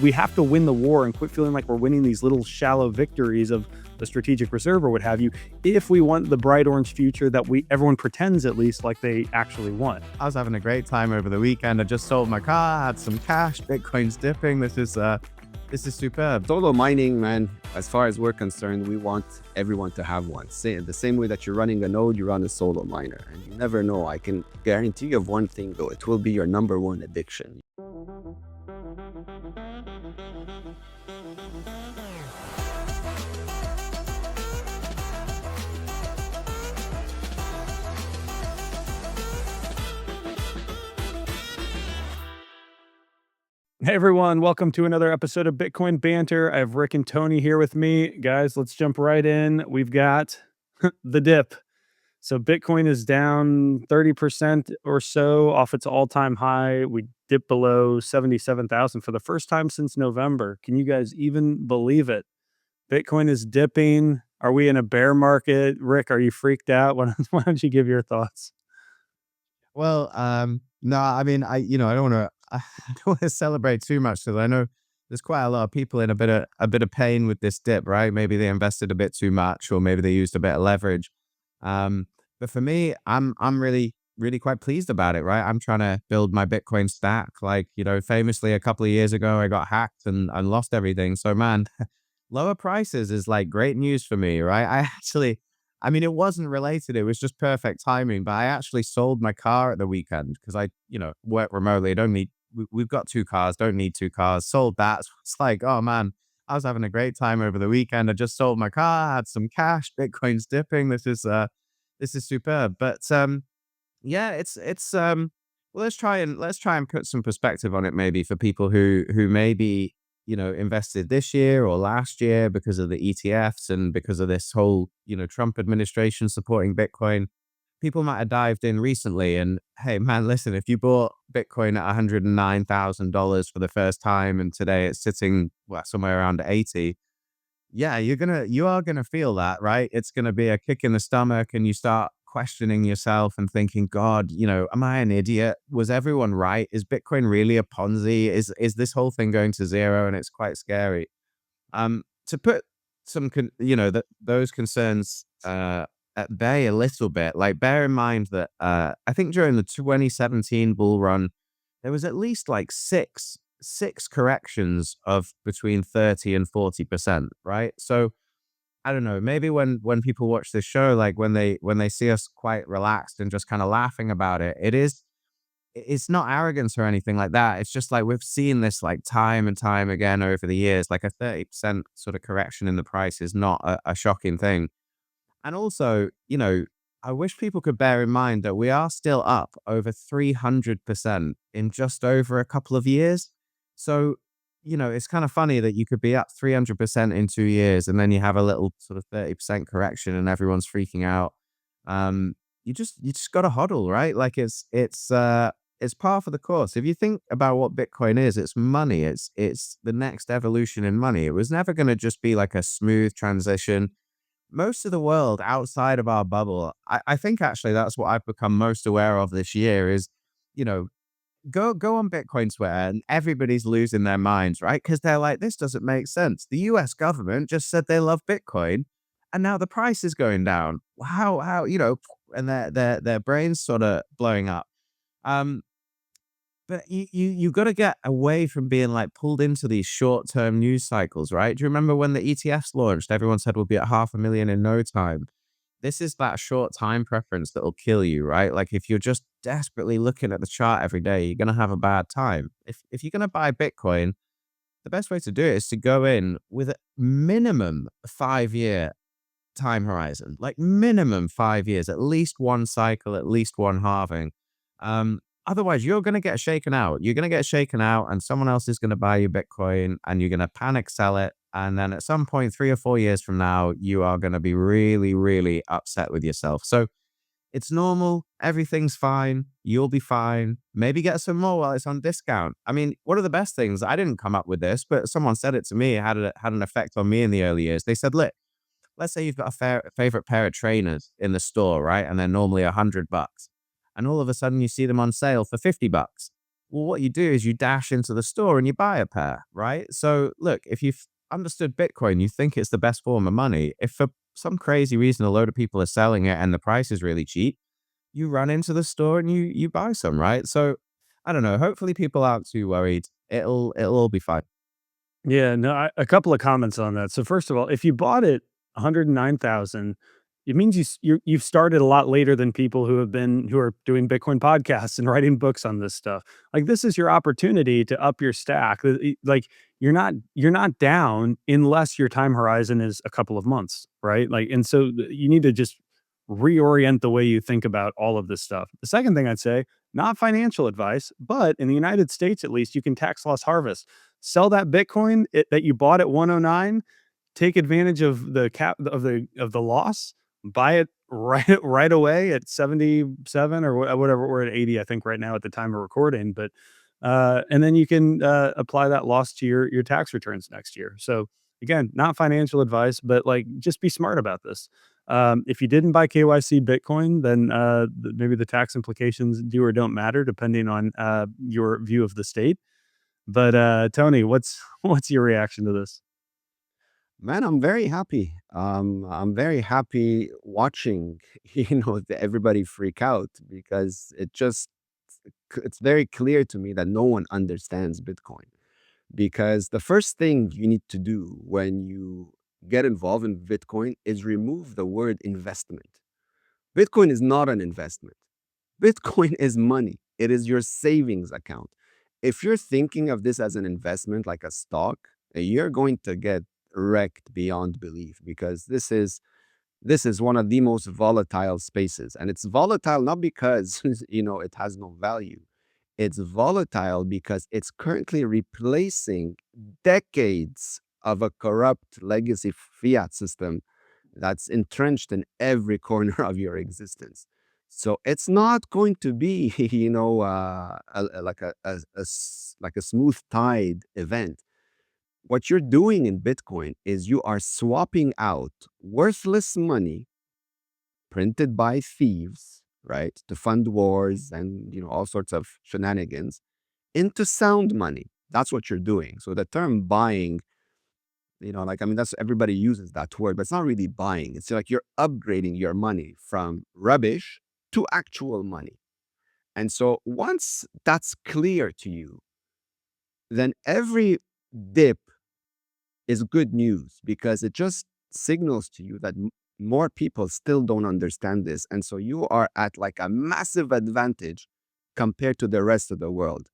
we have to win the war and quit feeling like we're winning these little shallow victories of the strategic reserve or what have you, if we want the bright orange future that everyone pretends at least like they actually want. I was having a great time over the weekend. I just sold my car, had some cash, Bitcoin's dipping. This is superb. Solo mining, man, as far as we're concerned, we want everyone to have one. The same way that you're running a node, you run a solo miner. And you never know. I can guarantee you of one thing, though. It will be your number one addiction. Hey everyone, welcome to another episode of Bitcoin Banter. I have Rick and Tony here with me. Guys, let's jump right in. We've got the dip. So Bitcoin is down 30% or so off its all-time high. We dipped below 77,000 for the first time since November. Can you guys even believe it? Bitcoin is dipping. Are we in a bear market? Rick, are you freaked out? Why don't you give your thoughts? Well, no, I mean, I don't want to celebrate too much because I know there's quite a lot of people in a bit of pain with this dip, right? Maybe they invested a bit too much, or maybe they used a bit of leverage. But for me, I'm really quite pleased about it, right? I'm trying to build my Bitcoin stack. Like, famously a couple of years ago, I got hacked and lost everything. So man, lower prices is like great news for me, right? I mean, it wasn't related. It was just perfect timing, but I actually sold my car at the weekend because I, work remotely. We've got two cars, don't need two cars. Sold that. So it's like, oh man, I was having a great time over the weekend. I just sold my car, had some cash, Bitcoin's dipping. This is superb. But yeah, well, let's try and put some perspective on it maybe for people who maybe, invested this year or last year because of the ETFs and because of this whole, Trump administration supporting Bitcoin. People might have dived in recently and, hey man, listen, if you bought Bitcoin at $109,000 for the first time and today it's sitting somewhere around 80, yeah, you are gonna feel that, right? It's gonna be a kick in the stomach and you start questioning yourself and thinking, God, am I an idiot? Was everyone right? Is Bitcoin really a Ponzi? Is this whole thing going to zero? And it's quite scary. To put those concerns at bay a little bit, like bear in mind that I think during the 2017 bull run, there was at least like six corrections of between 30 and 40%, right? So I don't know, maybe when people watch this show, like when they see us quite relaxed and just kind of laughing about it, it's not arrogance or anything like that. It's just like we've seen this like time and time again over the years. Like a 30% sort of correction in the price is not a shocking thing. And also, I wish people could bear in mind that we are still up over 300% in just over a couple of years. So, it's kind of funny that you could be up 300% in 2 years and then you have a little sort of 30% correction and everyone's freaking out. You just got to hodl, right? Like it's par for the course. If you think about what Bitcoin is, it's money. It's the next evolution in money. It was never going to just be like a smooth transition. Most of the world outside of our bubble, I think actually that's what I've become most aware of this year is, you know, go on Bitcoin Twitter and everybody's losing their minds, right? Because they're like, this doesn't make sense. The US government just said they love Bitcoin and now the price is going down. How, and their brains sort of blowing up. Um, but you got to get away from being like pulled into these short-term news cycles, right? Do you remember when the ETFs launched? Everyone said we'll be at 500,000 in no time. This is that short time preference that'll kill you, right? Like if you're just desperately looking at the chart every day, you're gonna have a bad time. If you're gonna buy Bitcoin, the best way to do it is to go in with a minimum 5 year time horizon, like minimum 5 years, at least one cycle, at least one halving. Otherwise, you're going to get shaken out. You're going to get shaken out, and someone else is going to buy you Bitcoin, and you're going to panic sell it. And then at some point, 3 or 4 years from now, you are going to be really, really upset with yourself. So it's normal. Everything's fine. You'll be fine. Maybe get some more while it's on discount. I mean, one of the best things, I didn't come up with this, but someone said it to me, it had an effect on me in the early years. They said, look, let's say you've got a favorite pair of trainers in the store, right? And they're normally $100. And all of a sudden you see them on sale for $50. Well, what you do is you dash into the store and you buy a pair, right? So look, if you've understood Bitcoin, you think it's the best form of money. If for some crazy reason a load of people are selling it and the price is really cheap, you run into the store and you buy some, right? So I don't know. Hopefully people aren't too worried. It'll all be fine. Yeah, no, a couple of comments on that. So first of all, if you bought it 109,000, it means you've started a lot later than people who are doing Bitcoin podcasts and writing books on this stuff. Like this is your opportunity to up your stack. Like you're not down unless your time horizon is a couple of months, right? Like and so you need to just reorient the way you think about all of this stuff. The second thing I'd say, not financial advice, but in the United States at least you can tax loss harvest. Sell that Bitcoin that you bought at 109, take advantage of the loss, buy it right away at 77 or whatever. We're at 80, I think, right now at the time of recording. But and then you can apply that loss to your tax returns next year. So again, not financial advice, but like just be smart about this. If you didn't buy KYC Bitcoin, then maybe the tax implications do or don't matter depending on your view of the state. But, Tony, what's your reaction to this? Man, I'm very happy. I'm very happy watching, everybody freak out because it's very clear to me that no one understands Bitcoin. Because the first thing you need to do when you get involved in Bitcoin is remove the word investment. Bitcoin is not an investment. Bitcoin is money. It is your savings account. If you're thinking of this as an investment like a stock, you're going to get wrecked beyond belief because this is one of the most volatile spaces. And it's volatile not because it has no value. It's volatile because it's currently replacing decades of a corrupt legacy fiat system that's entrenched in every corner of your existence. So it's not going to be, like a smooth tide event. What you're doing in Bitcoin is you are swapping out worthless money printed by thieves, right, to fund wars and all sorts of shenanigans into sound money. That's what you're doing. So the term buying, that's everybody uses that word, but it's not really buying. It's like you're upgrading your money from rubbish to actual money. And so once that's clear to you, then every dip is good news because it just signals to you that more people still don't understand this. And so you are at like a massive advantage compared to the rest of the world.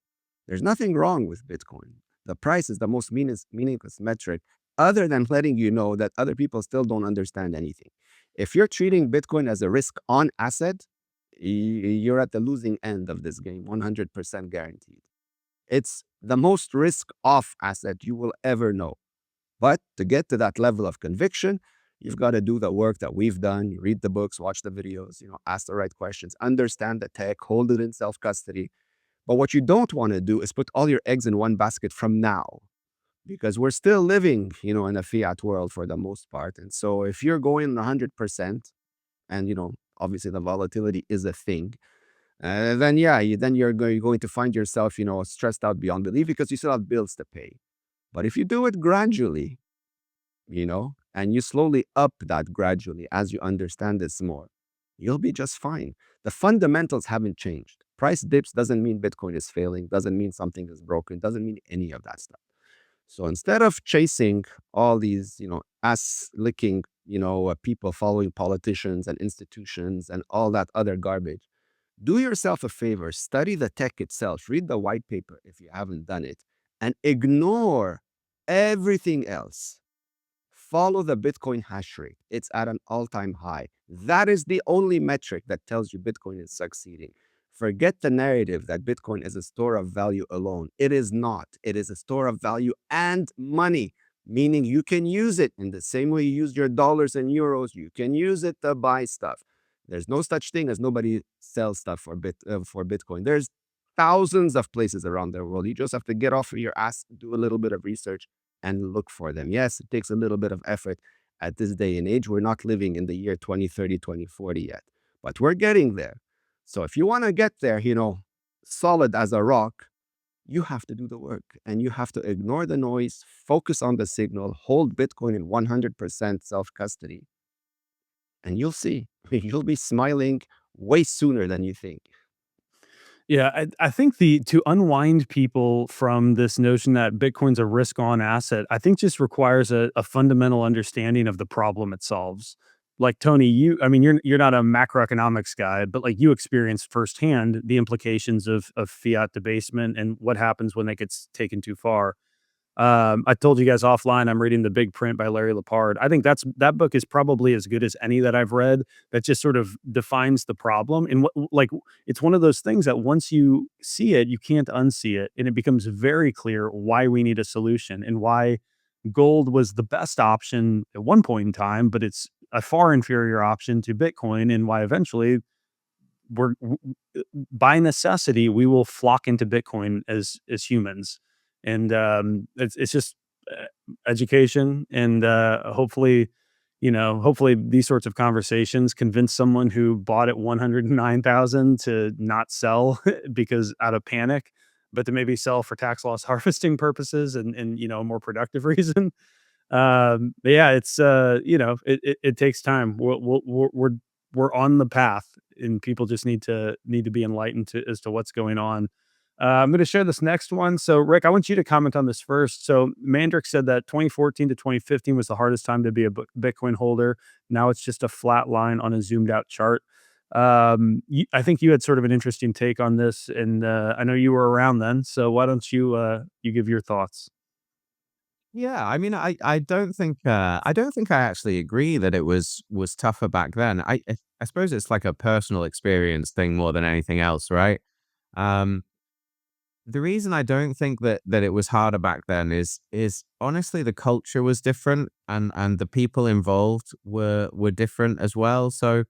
There's nothing wrong with Bitcoin. The price is the most meaningless metric, other than letting you know that other people still don't understand anything. If you're treating Bitcoin as a risk on asset, you're at the losing end of this game, 100% guaranteed. It's the most risk off asset you will ever know. But to get to that level of conviction, you've got to do the work that we've done. You read the books, watch the videos, ask the right questions, understand the tech, hold it in self custody. But what you don't want to do is put all your eggs in one basket from now, because we're still living, in a fiat world for the most part. And so if you're going 100%, and obviously the volatility is a thing, then yeah, you're going to find yourself, stressed out beyond belief because you still have bills to pay. But if you do it gradually, and you slowly up that gradually as you understand this more, you'll be just fine. The fundamentals haven't changed. Price dips doesn't mean Bitcoin is failing, doesn't mean something is broken, doesn't mean any of that stuff. So instead of chasing all these, ass licking, people following politicians and institutions and all that other garbage, do yourself a favor, study the tech itself, read the white paper if you haven't done it, and ignore everything else. Follow the Bitcoin hash rate. It's at an all-time high. That is the only metric that tells you Bitcoin is succeeding. Forget the narrative that Bitcoin is a store of value alone. It is not. It is a store of value and money, meaning you can use it in the same way you use your dollars and euros. You can use it to buy stuff. There's no such thing as nobody sells stuff for Bitcoin. There's thousands of places around the world. You just have to get off of your ass, do a little bit of research, and look for them. Yes, it takes a little bit of effort at this day and age. We're not living in the year 2030, 2040 yet, but we're getting there. So if you want to get there, solid as a rock, You have to do the work and you have to ignore the noise, focus on the signal, hold Bitcoin in 100% self custody, and you'll see you'll be smiling way sooner than you think. Yeah, I think the to unwind people from this notion that Bitcoin's a risk on asset, I think just requires a fundamental understanding of the problem it solves. Like Tony, I mean, you're not a macroeconomics guy, but like you experienced firsthand the implications of fiat debasement and what happens when that gets taken too far. I told you guys offline, I'm reading The Big Print by Larry Lepard. I think that book is probably as good as any that I've read that just sort of defines the problem. And what like it's one of those things that once you see it, you can't unsee it. And it becomes very clear why we need a solution and why gold was the best option at one point in time, but it's a far inferior option to Bitcoin, and why eventually by necessity we will flock into Bitcoin as humans, and it's just education, and hopefully, hopefully these sorts of conversations convince someone who bought at 109,000 to not sell because out of panic, but to maybe sell for tax loss harvesting purposes and a more productive reason. But yeah, it's it takes time. We're on the path, and people just need to be enlightened as to what's going on. I'm going to share this next one. So, Rick, I want you to comment on this first. So, Mandrick said that 2014 to 2015 was the hardest time to be a Bitcoin holder. Now it's just a flat line on a zoomed out chart. I think you had sort of an interesting take on this, and I know you were around then. So, why don't you give your thoughts? Yeah, I mean, I don't think I actually agree that it was tougher back then. I suppose it's like a personal experience thing more than anything else, right? Um, the reason I don't think that it was harder back then is honestly the culture was different and the people involved were different as well. So,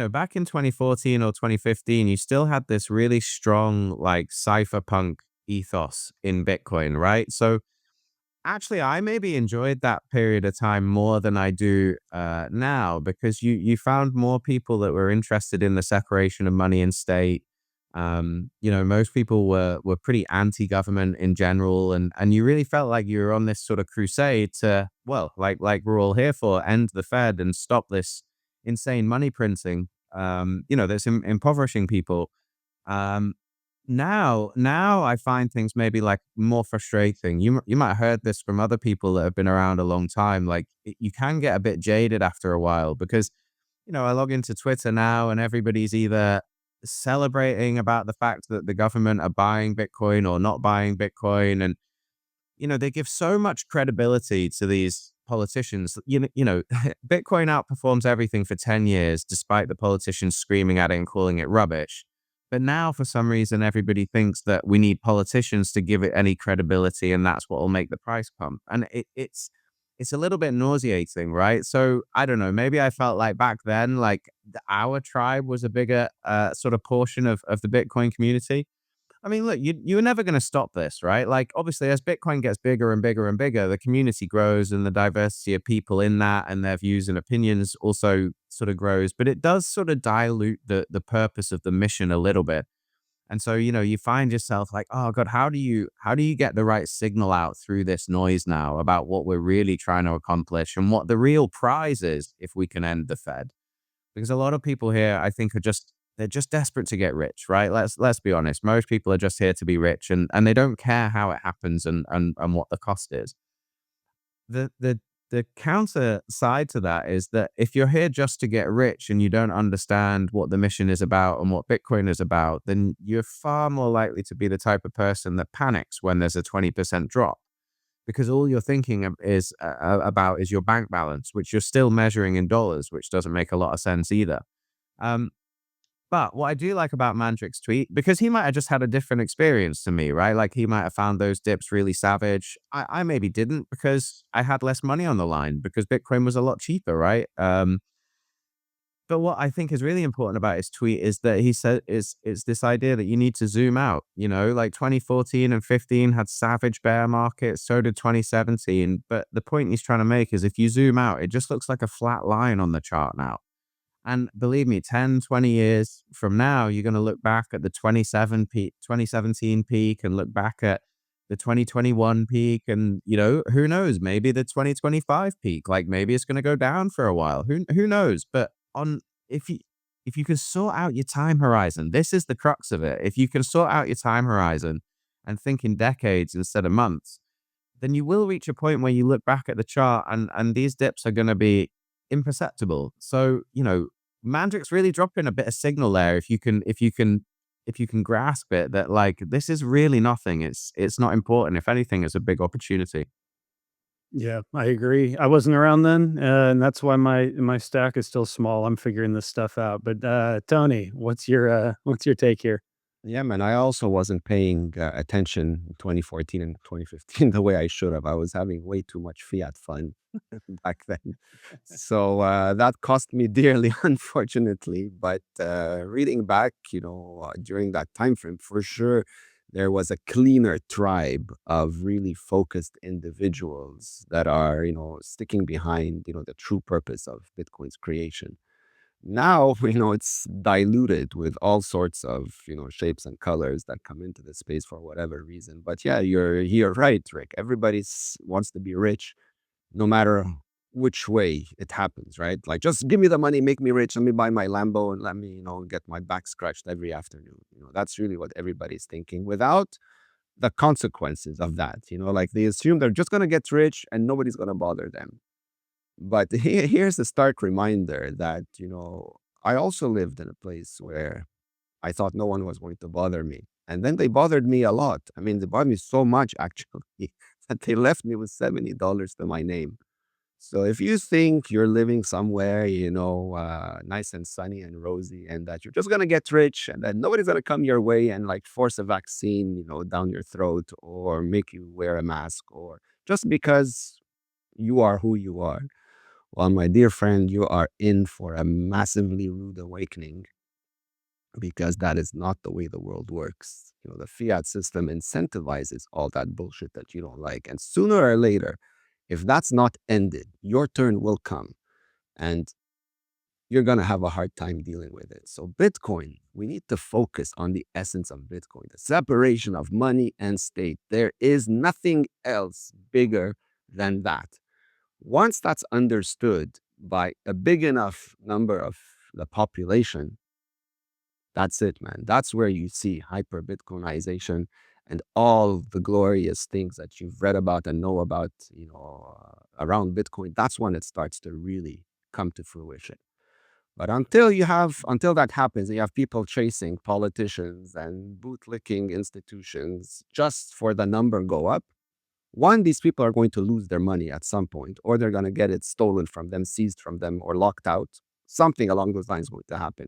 back in 2014 or 2015, you still had this really strong like cypherpunk ethos in Bitcoin, right? So actually, I maybe enjoyed that period of time more than I do now because you found more people that were interested in the separation of money and state. Most people were pretty anti-government in general, and you really felt like you were on this sort of crusade to, well, like we're all here for, end the Fed and stop this insane money printing. That's impoverishing people. Um, now I find things maybe like more frustrating. You might have heard this from other people that have been around a long time. Like you can get a bit jaded after a while because I log into Twitter now and everybody's either celebrating about the fact that the government are buying Bitcoin or not buying Bitcoin, and they give so much credibility to these politicians. Bitcoin outperforms everything for 10 years, despite the politicians screaming at it and calling it rubbish. But now, for some reason, everybody thinks that we need politicians to give it any credibility, and that's what will make the price pump. And it's a little bit nauseating, right? So I don't know. Maybe I felt like back then, like our tribe was a bigger sort of portion of the Bitcoin community. I mean, look, you're never going to stop this, right? Like, obviously, as Bitcoin gets bigger and bigger and bigger, the community grows and the diversity of people in that and their views and opinions also sort of grows. But it does sort of dilute the purpose of the mission a little bit. And so, you find yourself like, oh God, how do you get the right signal out through this noise now about what we're really trying to accomplish and what the real prize is if we can end the Fed? Because a lot of people here, I think, they're just desperate to get rich, right? Let's be honest. Most people are just here to be rich, and they don't care how it happens and what the cost is. The counter side to that is that if you're here just to get rich and you don't understand what the mission is about and what Bitcoin is about, then you're far more likely to be the type of person that panics when there's a 20% drop because all you're thinking about is your bank balance, which you're still measuring in dollars, which doesn't make a lot of sense either. Um, but what I do like about Mandrick's tweet, because he might have just had a different experience to me, right? Like he might have found those dips really savage. I maybe didn't because I had less money on the line because Bitcoin was a lot cheaper, right? But what I think is really important about his tweet is that he said is this idea that you need to zoom out. Like 2014 and 15 had savage bear markets, so did 2017. But the point he's trying to make is if you zoom out, it just looks like a flat line on the chart now. And believe me, 10, 20 years from now, you're going to look back at the 2017 peak and look back at the 2021 peak. And, who knows, maybe the 2025 peak, like maybe it's going to go down for a while. Who knows? But if you, if you can sort out your time horizon, this is the crux of it. If you can sort out your time horizon and think in decades instead of months, then you will reach a point where you look back at the chart and these dips are going to be imperceptible. So, Mandrick's really dropping a bit of signal there. If you can grasp it, that like this is really nothing. It's not important. If anything, it's a big opportunity. Yeah, I agree. I wasn't around then, and that's why my stack is still small. I'm figuring this stuff out. But Tony, what's your take here? Yeah, man. I also wasn't paying attention in 2014 and 2015 the way I should have. I was having way too much fiat fun back then. So that cost me dearly, unfortunately. But reading back, during that time frame, for sure, there was a cleaner tribe of really focused individuals that are, sticking behind, the true purpose of Bitcoin's creation. Now, it's diluted with all sorts of, shapes and colors that come into the space for whatever reason. But yeah, you're right, Rick. Everybody wants to be rich, no matter which way it happens, right? Like, just give me the money, make me rich, let me buy my Lambo, and let me, get my back scratched every afternoon. That's really what everybody's thinking without the consequences of that. Like they assume they're just gonna get rich and nobody's gonna bother them. But here's a stark reminder that, I also lived in a place where I thought no one was going to bother me. And then they bothered me a lot. I mean, they bothered me so much actually that they left me with $70 to my name. So if you think you're living somewhere, nice and sunny and rosy, and that you're just gonna get rich and that nobody's gonna come your way and like force a vaccine, down your throat or make you wear a mask or just because you are who you are, well, my dear friend, you are in for a massively rude awakening because that is not the way the world works. The fiat system incentivizes all that bullshit that you don't like. And sooner or later, if that's not ended, your turn will come and you're going to have a hard time dealing with it. So, Bitcoin, we need to focus on the essence of Bitcoin, the separation of money and state. There is nothing else bigger than that. Once that's understood by a big enough number of the population, that's it, man. That's where you see hyper Bitcoinization and all the glorious things that you've read about and know about, around Bitcoin. That's when it starts to really come to fruition. But until that happens, you have people chasing politicians and bootlicking institutions just for the number go up. One, these people are going to lose their money at some point, or they're going to get it stolen from them, seized from them, or locked out. Something along those lines is going to happen.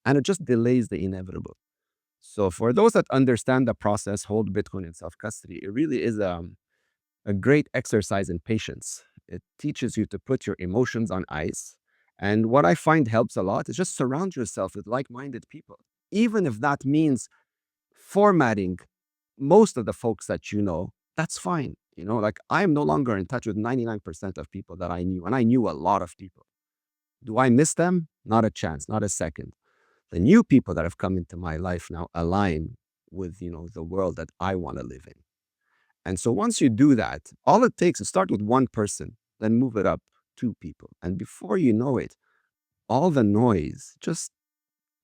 And it just delays the inevitable. So, for those that understand the process, hold Bitcoin in self custody, it really is a great exercise in patience. It teaches you to put your emotions on ice. And what I find helps a lot is just surround yourself with like minded people, even if that means formatting most of the folks that that's fine. Like I am no longer in touch with 99% of people that I knew, and I knew a lot of people. Do I miss them? Not a chance, not a second. The new people that have come into my life now align with, the world that I want to live in. And so once you do that, all it takes is start with one person, then move it up two people. And before you know it, all the noise just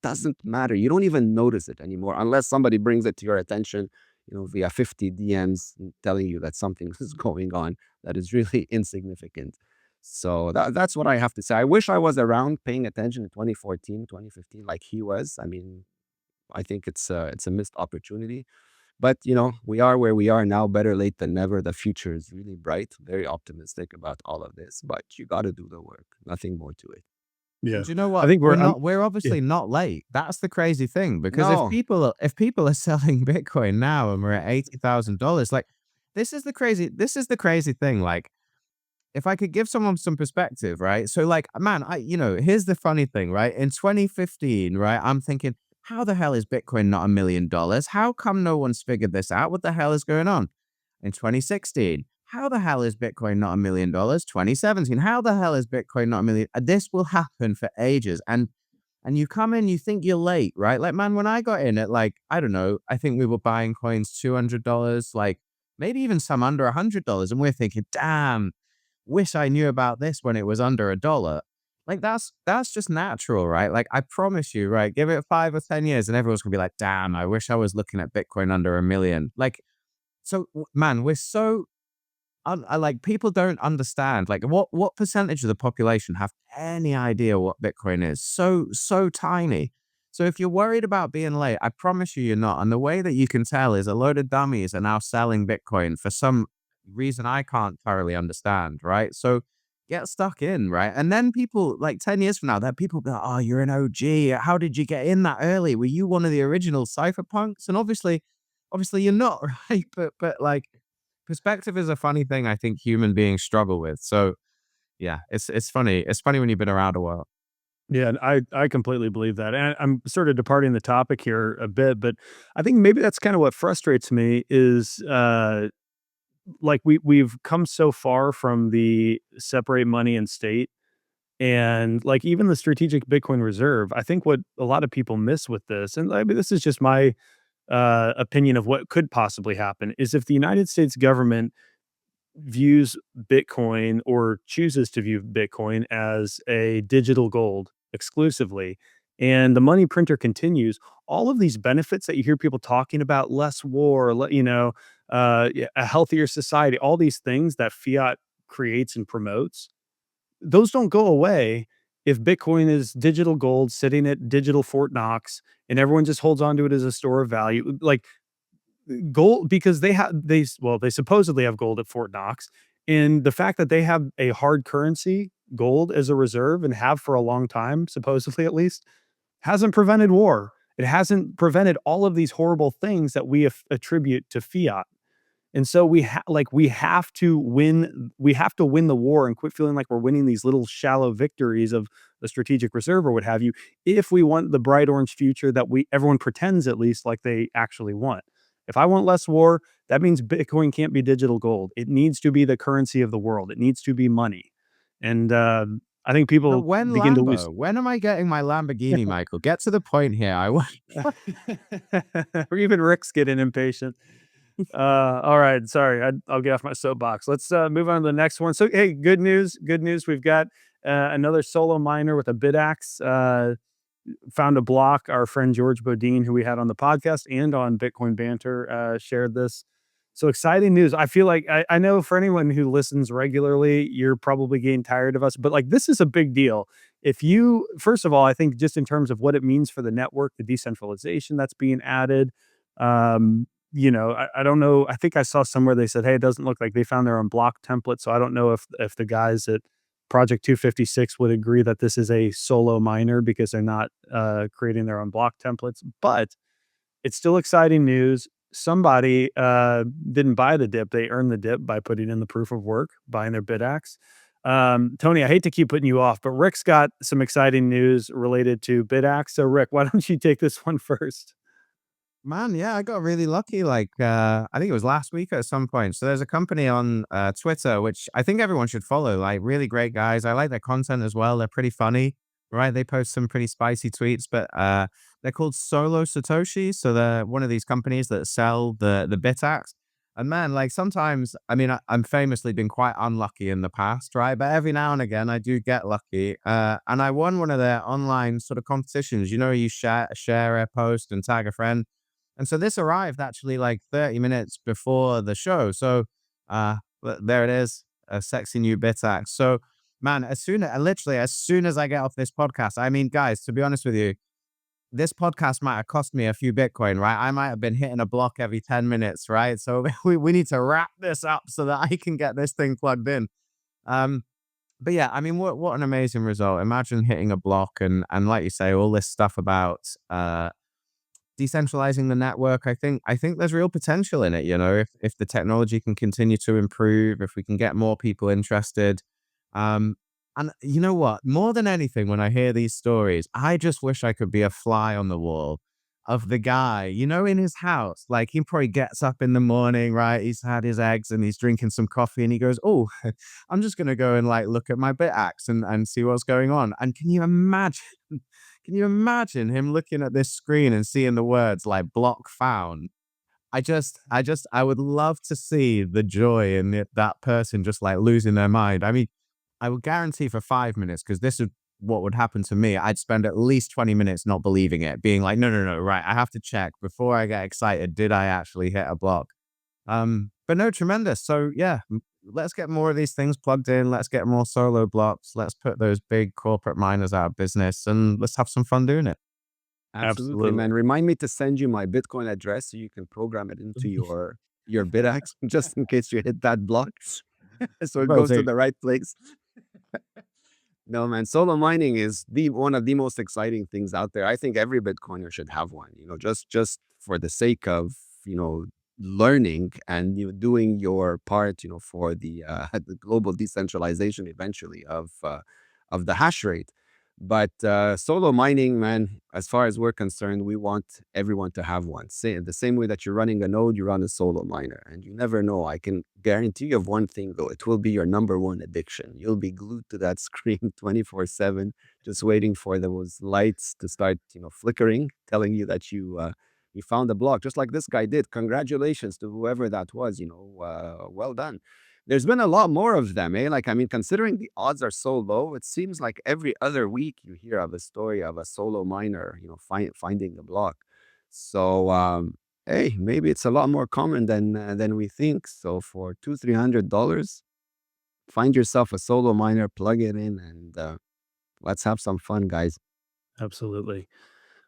doesn't matter. You don't even notice it anymore unless somebody brings it to your attention, via 50 DMs telling you that something is going on that is really insignificant. So that's what I have to say. I wish I was around paying attention in 2014, 2015, like he was. I mean, I think it's a missed opportunity. But we are where we are now, better late than never. The future is really bright, very optimistic about all of this, but you got to do the work. Nothing more to it. Yeah, And do you know I what? think We're we're not. We're yeah, obviously not late. That's the crazy thing. Because if No, people are selling Bitcoin now and we're at $80,000, like this is the crazy thing. Like if I could give someone some perspective, right? So like, man, here's the funny thing, right? In 2015, right, I'm thinking, how the hell is Bitcoin not $1 million? How come no one's figured this out? What the hell is going on? In 2016, how the hell is Bitcoin not $1 million? 2017, how the hell is Bitcoin not a million? This will happen for ages. And you come in, you think you're late, right? Like, man, when I got in at like, I don't know, I think we were buying coins $200, like maybe even some under $100. And we're thinking, damn, wish I knew about this when it was under $1. Like that's just natural, right? Like I promise you, right? Give it 5 or 10 years and everyone's gonna be like, damn, I wish I was looking at Bitcoin under a million. Like, so man, we're so I like people don't understand like what percentage of the population have any idea what Bitcoin is? So tiny. So if you're worried about being late, I promise you you're not. And the way that you can tell is a load of dummies are now selling Bitcoin for some reason I can't thoroughly understand, right? So get stuck in, right? And then people like 10 years from now, that people go, "Oh, you're an OG. How did you get in that early? Were you one of the original cypherpunks?" And obviously you're not, right? But like perspective is a funny thing I think human beings struggle with. So yeah, it's funny. It's funny when you've been around a while. Yeah, and I completely believe that. And I'm sort of departing the topic here a bit, but I think maybe that's kind of what frustrates me is like we've come so far from the separate money and state, and like even the strategic Bitcoin reserve. I think what a lot of people miss with this, and I mean this is just my opinion of what could possibly happen, is if the United States government views Bitcoin or chooses to view Bitcoin as a digital gold exclusively, and the money printer continues, all of these benefits that you hear people talking about, less war, a healthier society, all these things that fiat creates and promotes, those don't go away if Bitcoin is digital gold sitting at digital Fort Knox and everyone just holds on to it as a store of value. Like gold, because they supposedly have gold at Fort Knox, and the fact that they have a hard currency, gold as a reserve, and have for a long time, supposedly at least, hasn't prevented war. It hasn't prevented all of these horrible things that we attribute to fiat. And so we have to win the war and quit feeling like we're winning these little shallow victories of the strategic reserve or what have you, if we want the bright orange future that we everyone pretends at least like they actually want. If I want less war, that means Bitcoin can't be digital gold. It needs to be the currency of the world. It needs to be money. And I think But people when begin to lose. Lambo? When am I getting my Lamborghini, Michael? Get to the point here. I want. Or even Rick's getting impatient. All right, sorry, I'll get off my soapbox. Let's move on to the next one. So, hey, good news, good news. We've got another solo miner with a bit axe. Found a block. Our friend George Bodine, who we had on the podcast and on Bitcoin Banter, shared this. So exciting news. I feel like I know for anyone who listens regularly, you're probably getting tired of us, but like this is a big deal. If you, first of all, I think just in terms of what it means for the network, the decentralization that's being added, I don't know. I think I saw somewhere they said, hey, it doesn't look like they found their own block template. So I don't know if the guys at Project 256 would agree that this is a solo miner because they're not creating their own block templates, but it's still exciting news. Somebody didn't buy the dip; they earned the dip by putting in the proof of work, buying their BitAxe. Tony, I hate to keep putting you off, but Rick's got some exciting news related to BitAxe. So, Rick, why don't you take this one first? Man, yeah, I got really lucky. Like, I think it was last week at some point. So there's a company on Twitter, which I think everyone should follow. Like, really great guys. I like their content as well. They're pretty funny, right? They post some pretty spicy tweets, but they're called Solo Satoshi. So they're one of these companies that sell the BitAxe. And man, like sometimes, I mean, I'm famously been quite unlucky in the past, right? But every now and again, I do get lucky. And I won one of their online sort of competitions. You know, you share a post and tag a friend. And so this arrived actually like 30 minutes before the show. So there it is, a sexy new BitAxe. So man, literally as soon as I get off this podcast, I mean, guys, to be honest with you, this podcast might have cost me a few Bitcoin, right? I might have been hitting a block every 10 minutes, right? So we need to wrap this up so that I can get this thing plugged in. Um, but yeah, I mean, what an amazing result. Imagine hitting a block and like you say, all this stuff about decentralizing the network. I think there's real potential in it, you know, if the technology can continue to improve, if we can get more people interested. Um, and you know what? More than anything, when I hear these stories, I just wish I could be a fly on the wall of the guy, in his house. Like he probably gets up in the morning, right? He's had his eggs and he's drinking some coffee and he goes, "Oh, I'm just gonna go and like look at my BitAx and see what's going on." And can you imagine? Can you imagine him looking at this screen and seeing the words like block found? I would love to see the joy in that person just like losing their mind. I mean, I would guarantee for 5 minutes, because this is what would happen to me. I'd spend at least 20 minutes not believing it, being like, no, no, no, right. I have to check before I get excited. Did I actually hit a block? But no, tremendous. So yeah, let's get more of these things plugged in. Let's get more solo blocks. Let's put those big corporate miners out of business and let's have some fun doing it. Absolutely, Absolutely. man. Remind me to send you my Bitcoin address so you can program it into your BitX just in case you hit that block, so it Will goes to do. the right place. No, man, solo mining is the one of the most exciting things out there. I think every Bitcoiner should have one, just for the sake of, learning and doing your part, for the the global decentralization eventually of the hash rate. But solo mining, man, as far as we're concerned, we want everyone to have one. The same way that you're running a node, you run a solo miner. And you never know. I can guarantee you of one thing, though. It will be your number one addiction. You'll be glued to that screen 24/7, just waiting for those lights to start, flickering, telling you that you found a block, just like this guy did. Congratulations to whoever that was, well done. There's been a lot more of them, eh? Like, I mean, considering the odds are so low, it seems like every other week you hear of a story of a solo miner, finding the block. So, hey, maybe it's a lot more common than we think. So, for $200-300, find yourself a solo miner, plug it in, and let's have some fun, guys. Absolutely.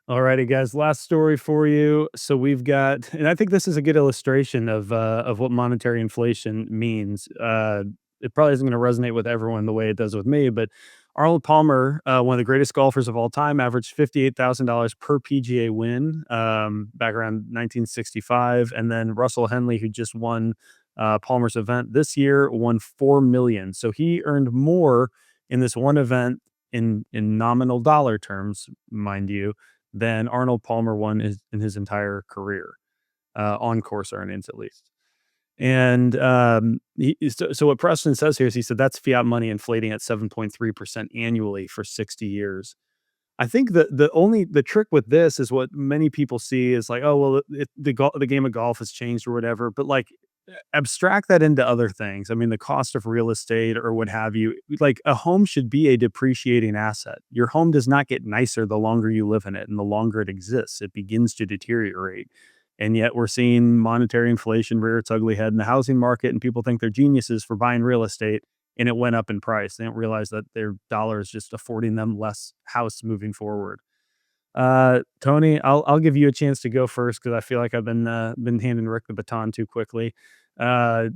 Alrighty, guys. Last story for you. So we've got, and I think this is a good illustration of what monetary inflation means. It probably isn't going to resonate with everyone the way it does with me, but Arnold Palmer, one of the greatest golfers of all time, averaged $58,000 per PGA win back around 1965, and then Russell Henley, who just won Palmer's event this year, won 4 million. So he earned more in this one event in nominal dollar terms, mind you, than Arnold Palmer won in his entire career, on course earnings at least. And so what Preston says here is he said that's fiat money inflating at 7.3% annually for 60 years. I think the trick with this is what many people see is like, oh well, the game of golf has changed or whatever. But like, abstract that into other things. I mean, the cost of real estate or what have you. Like a home should be a depreciating asset. Your home does not get nicer the longer you live in it, and the longer it exists, it begins to deteriorate. And yet we're seeing monetary inflation rear its ugly head in the housing market, and people think they're geniuses for buying real estate, and it went up in price. They don't realize that their dollar is just affording them less house moving forward. Tony, I'll give you a chance to go first because I feel like I've been handing Rick the baton too quickly. Uh,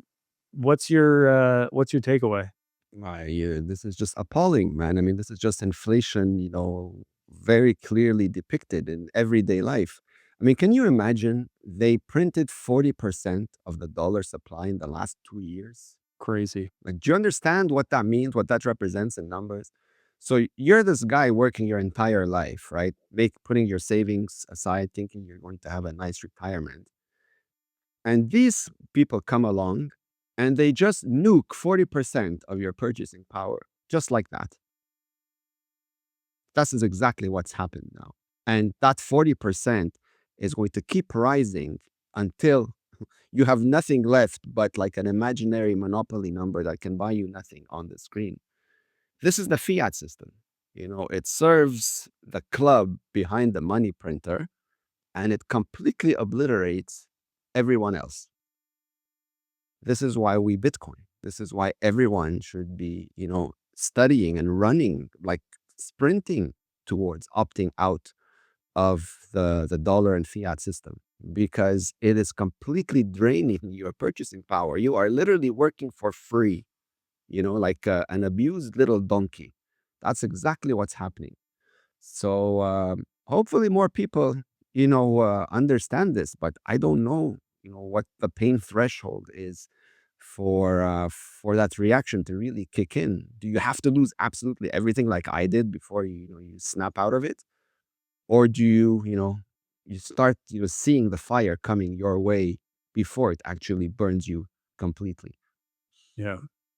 what's your takeaway? This is just appalling, man. I mean, this is just inflation, very clearly depicted in everyday life. I mean, can you imagine they printed 40% of the dollar supply in the last 2 years? Crazy. Like, do you understand what that means, what that represents in numbers? So you're this guy working your entire life, right? Putting your savings aside, thinking you're going to have a nice retirement. And these people come along and they just nuke 40% of your purchasing power, just like that. That is exactly what's happened now. And that 40% is going to keep rising until you have nothing left but like an imaginary monopoly number that can buy you nothing on the screen. This is the fiat system. It serves the club behind the money printer and it completely obliterates everyone else. This is why we Bitcoin. This is why everyone should be, studying and running, like sprinting towards opting out of the dollar and fiat system because it is completely draining your purchasing power. You are literally working for free, like an abused little donkey. That's exactly what's happening. So hopefully more people, understand this, but I don't know, what the pain threshold is for that reaction to really kick in. Do you have to lose absolutely everything like I did before you snap out of it? Or do you, you start seeing the fire coming your way before it actually burns you completely. Yeah.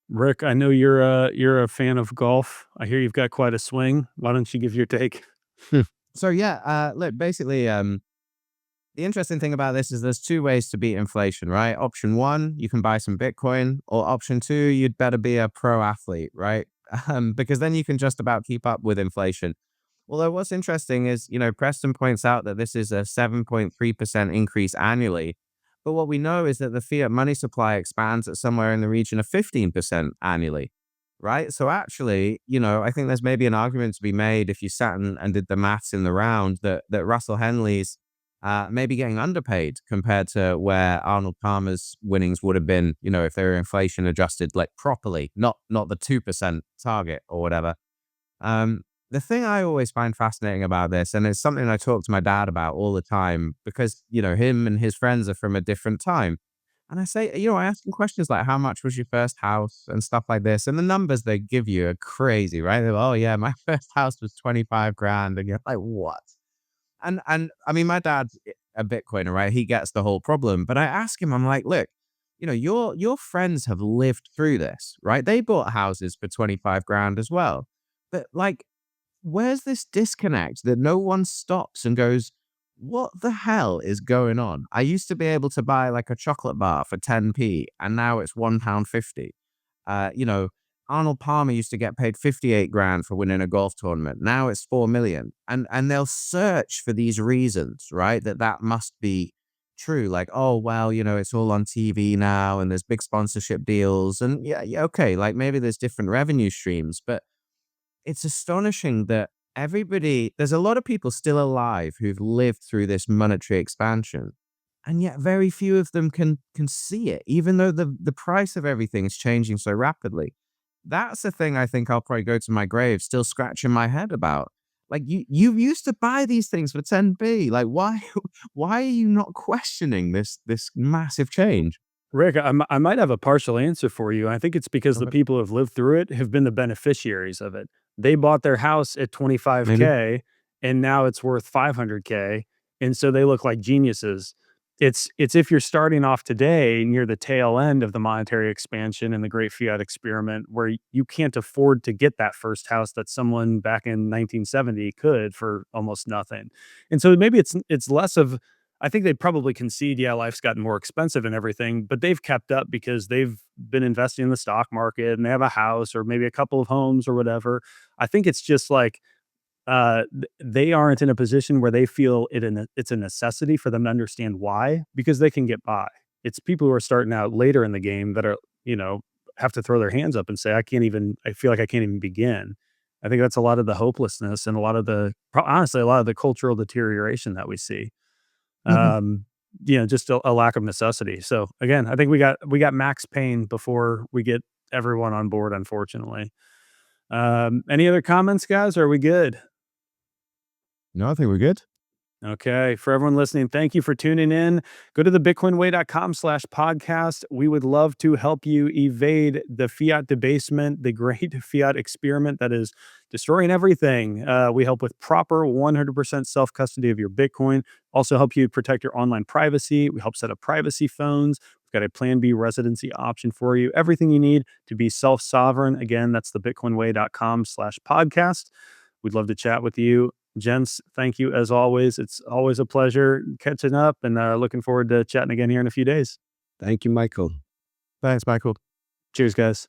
Rick, I know you're a fan of golf. I hear you've got quite a swing. Why don't you give your take? So yeah, look, basically, the interesting thing about this is there's two ways to beat inflation, right? Option one, you can buy some Bitcoin, or option two, you'd better be a pro athlete, right? Because then you can just about keep up with inflation. Although what's interesting is, Preston points out that this is a 7.3% increase annually. But what we know is that the fiat money supply expands at somewhere in the region of 15% annually, right? So actually, I think there's maybe an argument to be made if you sat and did the maths in the round that Russell Henley's maybe getting underpaid compared to where Arnold Palmer's winnings would have been, if they were inflation adjusted like properly, not the 2% target or whatever. Um, the thing I always find fascinating about this, and it's something I talk to my dad about all the time because, him and his friends are from a different time. And I say, I ask him questions like, how much was your first house and stuff like this? And the numbers they give you are crazy, right? They're, oh, yeah, my first house was 25 grand. And you're like, what? And I mean, my dad's a Bitcoiner, right? He gets the whole problem. But I ask him, I'm like, look, your friends have lived through this, right? They bought houses for 25 grand as well. But like, where's this disconnect that no one stops and goes, what the hell is going on? I used to be able to buy like a chocolate bar for 10p and now it's £1.50. 50. Uh, you know, Arnold Palmer used to get paid 58 grand for winning a golf tournament. Now it's 4 million. And they'll search for these reasons, right? That must be true. Like, oh, well, it's all on TV now and there's big sponsorship deals. And yeah, okay, like maybe there's different revenue streams, but it's astonishing that there's a lot of people still alive who've lived through this monetary expansion, and yet very few of them can see it, even though the price of everything is changing so rapidly. That's the thing I think I'll probably go to my grave still scratching my head about. Like you used to buy these things for 10p. Like why why are you not questioning this massive change? Rick, I might have a partial answer for you. I think it's because the Okay. people who have lived through it have been the beneficiaries of it. They bought their house at Maybe. 25K and now it's worth 500K. And so they look like geniuses. It's if you're starting off today near the tail end of the monetary expansion and the great fiat experiment where you can't afford to get that first house that someone back in 1970 could for almost nothing. And so maybe it's less of I think they'd probably concede, yeah, life's gotten more expensive and everything, but they've kept up because they've been investing in the stock market and they have a house or maybe a couple of homes or whatever. I think it's just like they aren't in a position where they feel it's a necessity for them to understand why because they can get by. It's people who are starting out later in the game that are, you know, have to throw their hands up and say, I feel like I can't even begin. I think that's a lot of the hopelessness and honestly, a lot of the cultural deterioration that we see. Mhm. Um, just a lack of necessity. So again, I think we got max pain before we get everyone on board, unfortunately. Any other comments, guys? Are we good? No, I think we're good. Okay. For everyone listening, thank you for tuning in. Go to the bitcoinway.com/podcast. We would love to help you evade the fiat debasement, the great fiat experiment that is destroying everything. We help with proper 100% self custody of your Bitcoin. Also, help you protect your online privacy. We help set up privacy phones. We've got a Plan B residency option for you. Everything you need to be self sovereign. Again, that's the bitcoinway.com/podcast. We'd love to chat with you. Gents, thank you as always. It's always a pleasure catching up and looking forward to chatting again here in a few days. Thank you, Michael. Thanks, Michael. Cheers, guys.